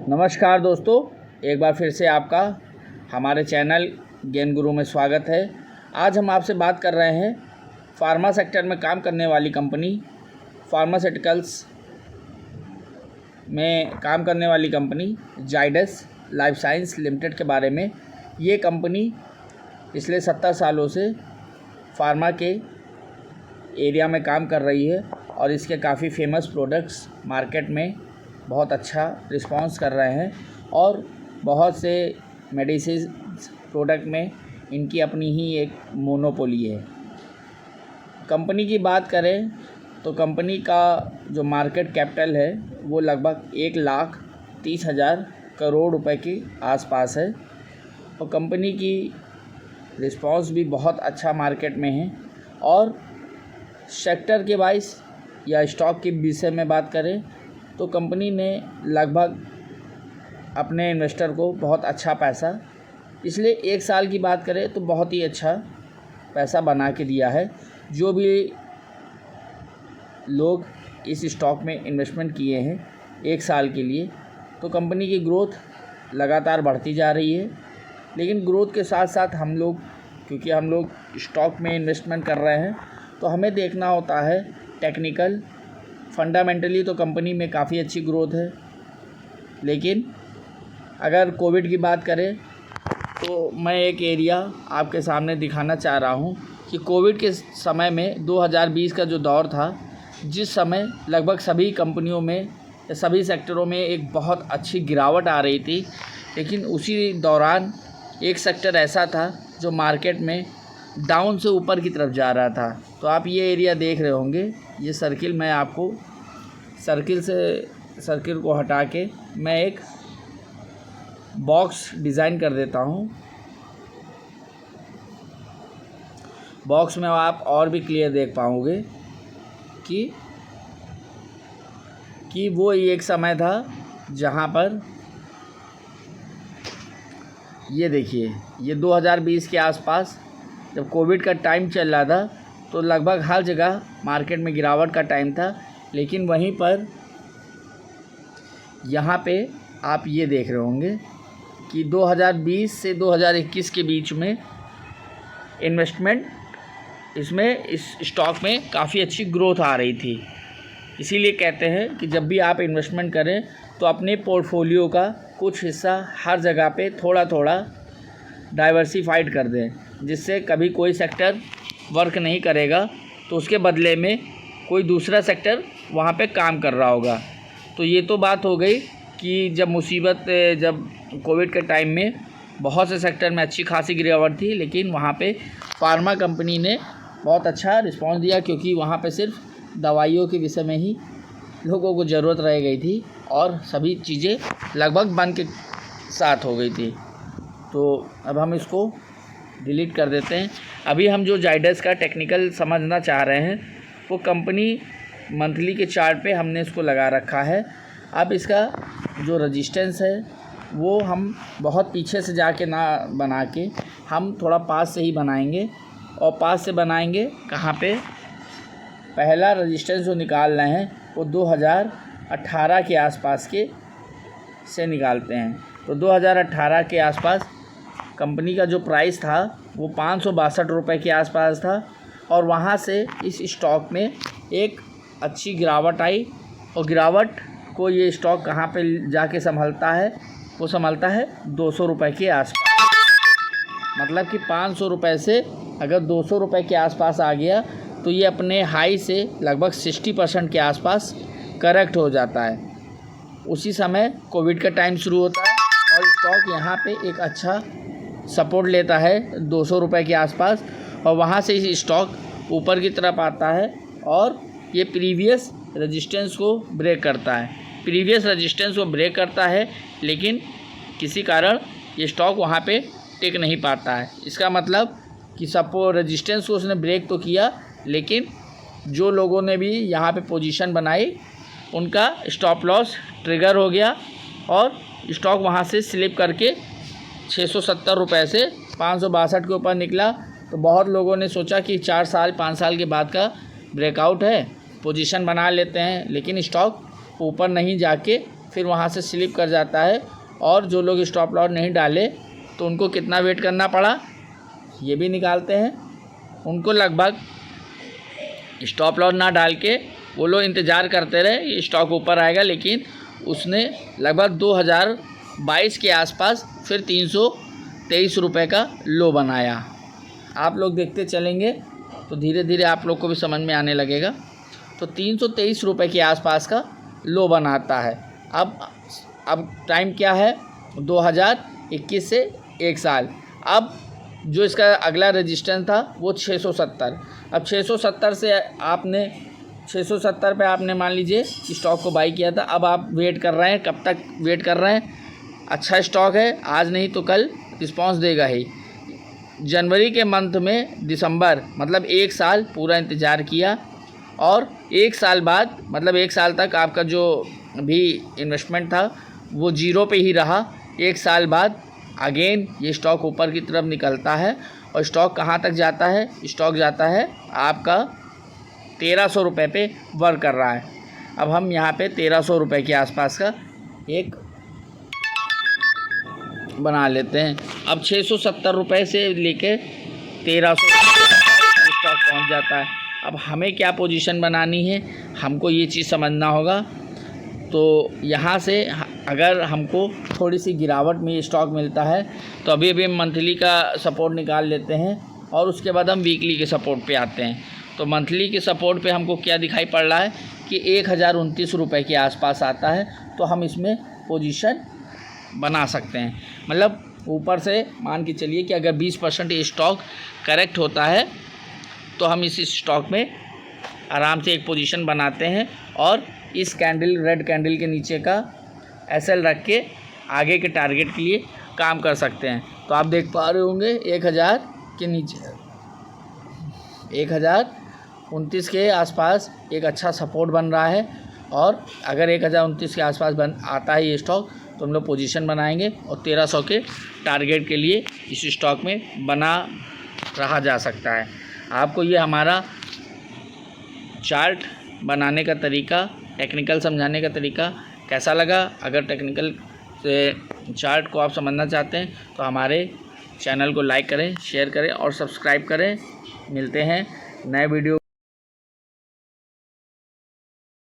नमस्कार दोस्तों, एक बार फिर से आपका हमारे चैनल ज्ञान गुरु में स्वागत है। आज हम आपसे बात कर रहे हैं फार्मा सेक्टर में काम करने वाली कंपनी, फार्मास्यूटिकल्स में काम करने वाली company Zydus life science limited के बारे में। ये कंपनी पिछले 70 सालों से फार्मा के एरिया में काम कर रही है और इसके काफ़ी फेमस प्रोडक्ट्स मार्केट में बहुत अच्छा रिस्पांस कर रहे हैं और बहुत से मेडिसिन प्रोडक्ट में इनकी अपनी ही एक मोनोपोली है। कंपनी की बात करें तो कंपनी का जो मार्केट कैपिटल है वो लगभग 1,30,000 करोड़ रुपए के आसपास है और कंपनी की रिस्पांस भी बहुत अच्छा मार्केट में है। और सेक्टर के वाइज या स्टॉक के विषय में बात करें तो कंपनी ने लगभग अपने इन्वेस्टर को बहुत अच्छा पैसा, पिछले 1 साल की बात करें तो बहुत ही अच्छा पैसा बना के दिया है। जो भी लोग इस स्टॉक में इन्वेस्टमेंट किए हैं 1 साल के लिए, तो कंपनी की ग्रोथ लगातार बढ़ती जा रही है। लेकिन ग्रोथ के साथ साथ हम लोग, क्योंकि हम लोग स्टॉक में इन्वेस्टमेंट कर रहे हैं, तो हमें देखना होता है टेक्निकल फंडामेंटली तो कंपनी में काफ़ी अच्छी ग्रोथ है। लेकिन अगर कोविड की बात करें तो मैं एक एरिया आपके सामने दिखाना चाह रहा हूं कि कोविड के समय में 2020 का जो दौर था, जिस समय लगभग सभी कंपनियों में या सभी सेक्टरों में एक बहुत अच्छी गिरावट आ रही थी, लेकिन उसी दौरान एक सेक्टर ऐसा था जो मार्केट में डाउन से ऊपर की तरफ जा रहा था। तो आप ये एरिया देख रहे होंगे, ये सर्किल, मैं आपको सर्किल को हटा के मैं एक बॉक्स डिज़ाइन कर देता हूँ। बॉक्स में आप और भी क्लियर देख पाओगे कि वो एक समय था जहाँ पर ये देखिए, ये 2020 के आसपास जब कोविड का टाइम चल रहा था तो लगभग हर जगह मार्केट में गिरावट का टाइम था। लेकिन वहीं पर यहाँ पे आप ये देख रहे होंगे कि 2020 से 2021 के बीच में इन्वेस्टमेंट इसमें, इस स्टॉक में काफ़ी अच्छी ग्रोथ आ रही थी। इसीलिए कहते हैं कि जब भी आप इन्वेस्टमेंट करें तो अपने पोर्टफोलियो का कुछ हिस्सा हर जगह पे थोड़ा थोड़ा डाइवर्सिफाइड कर दें, जिससे कभी कोई सेक्टर वर्क नहीं करेगा तो उसके बदले में कोई दूसरा सेक्टर वहाँ पे काम कर रहा होगा। तो ये तो बात हो गई कि जब कोविड के टाइम में बहुत से सेक्टर में अच्छी खासी गिरावट थी, लेकिन वहाँ पे फार्मा कंपनी ने बहुत अच्छा रिस्पांस दिया, क्योंकि वहाँ पे सिर्फ दवाइयों के विषय में ही लोगों को ज़रूरत रह गई थी और सभी चीज़ें लगभग बंद के साथ हो गई थी। तो अब हम इसको डिलीट कर देते हैं। अभी हम जो जाइडस का टेक्निकल समझना चाह रहे हैं वो कंपनी मंथली के चार्ट पे हमने इसको लगा रखा है। अब इसका जो रेजिस्टेंस है वो हम बहुत पीछे से जाके ना बना के हम थोड़ा पास से ही बनाएंगे। और पास से बनाएंगे कहाँ पे, पहला रेजिस्टेंस जो निकाल रहे हैं वो 2018 के आसपास के से निकालते हैं। तो 2018 के आसपास कंपनी का जो प्राइस था वो 562 रुपये के आसपास था और वहाँ से इस स्टॉक में एक अच्छी गिरावट आई। और गिरावट को ये स्टॉक कहाँ पे जाके संभलता है, वो संभलता है 200 रुपये के आसपास। मतलब कि 500 रुपये से अगर 200 रुपये के आसपास आ गया तो ये अपने हाई से लगभग 60% के आसपास करेक्ट हो जाता है। उसी समय कोविड का टाइम शुरू होता है और स्टॉक यहाँ पे एक अच्छा सपोर्ट लेता है 200 रुपये के आसपास, और वहाँ से इस स्टॉक ऊपर की तरफ आता है और ये प्रीवियस रेजिस्टेंस को ब्रेक करता है। लेकिन किसी कारण ये स्टॉक वहाँ पे टिक नहीं पाता है। इसका मतलब कि सपोर्ट रेजिस्टेंस को उसने ब्रेक तो किया, लेकिन जो लोगों ने भी यहाँ पे पोजीशन बनाई उनका स्टॉप लॉस ट्रिगर हो गया और स्टॉक वहाँ से स्लिप करके 670 रुपये से 562 के ऊपर निकला। तो बहुत लोगों ने सोचा कि 4 साल 5 साल के बाद का ब्रेकआउट है, पोजीशन बना लेते हैं, लेकिन स्टॉक ऊपर नहीं जाके फिर वहाँ से स्लिप कर जाता है। और जो लोग स्टॉप लॉस नहीं डाले तो उनको कितना वेट करना पड़ा ये भी निकालते हैं। उनको लगभग स्टॉप लॉस ना डाल के वो लोग इंतज़ार करते रहे ये स्टॉक ऊपर आएगा, लेकिन उसने लगभग 2022 के आसपास फिर 323 रुपये का लो बनाया। आप लोग देखते चलेंगे तो धीरे धीरे आप लोग को भी समझ में आने लगेगा। तो 323 रुपये के आसपास का लो बनाता है। अब टाइम क्या है 2021 से 1 साल। अब जो इसका अगला रेजिस्टेंस था वो 670। अब 670 से आपने 670 पे आपने मान लीजिए स्टॉक को बाई किया था। अब आप वेट कर रहे हैं, कब तक वेट कर रहे हैं? अच्छा स्टॉक है, आज नहीं तो कल रिस्पांस देगा ही। जनवरी के मंथ में दिसंबर मतलब 1 साल पूरा इंतज़ार किया और 1 साल बाद मतलब 1 साल तक आपका जो भी इन्वेस्टमेंट था वो ज़ीरो पे ही रहा। 1 साल बाद अगेन ये स्टॉक ऊपर की तरफ निकलता है और स्टॉक कहाँ तक जाता है? स्टॉक जाता है आपका 1300 रुपये पे वर्क कर रहा है। अब हम यहाँ पे 1300 रुपये के आसपास का एक बना लेते हैं। अब 670 रुपये से लेके 1300 स्टॉक पहुँच जाता है। अब हमें क्या पोजीशन बनानी है, हमको ये चीज़ समझना होगा। तो यहाँ से अगर हमको थोड़ी सी गिरावट में स्टॉक मिलता है तो अभी हम मंथली का सपोर्ट निकाल लेते हैं और उसके बाद हम वीकली के सपोर्ट पे आते हैं। तो मंथली के सपोर्ट पे हमको क्या दिखाई पड़ रहा है कि 1029 रुपये के आसपास आता है। तो हम इसमें पोजीशन बना सकते हैं। मतलब ऊपर से मान के चलिए कि अगर 20% ये स्टॉक करेक्ट होता है तो हम इस स्टॉक में आराम से एक पोजीशन बनाते हैं और इस कैंडल रेड कैंडल के नीचे का एसएल रख के आगे के टारगेट के लिए काम कर सकते हैं। तो आप देख पा रहे होंगे 1000 के नीचे 1029 के आसपास एक अच्छा सपोर्ट बन रहा है। और अगर 1029 के आसपास आता है ये स्टॉक तो हम लोग पोजीशन बनाएंगे और 1300 के टारगेट के लिए इस स्टॉक में बना रहा जा सकता है। आपको ये हमारा चार्ट बनाने का तरीका, टेक्निकल समझाने का तरीका कैसा लगा? अगर टेक्निकल से चार्ट को आप समझना चाहते हैं तो हमारे चैनल को लाइक करें, शेयर करें और सब्सक्राइब करें। मिलते हैं नए वीडियो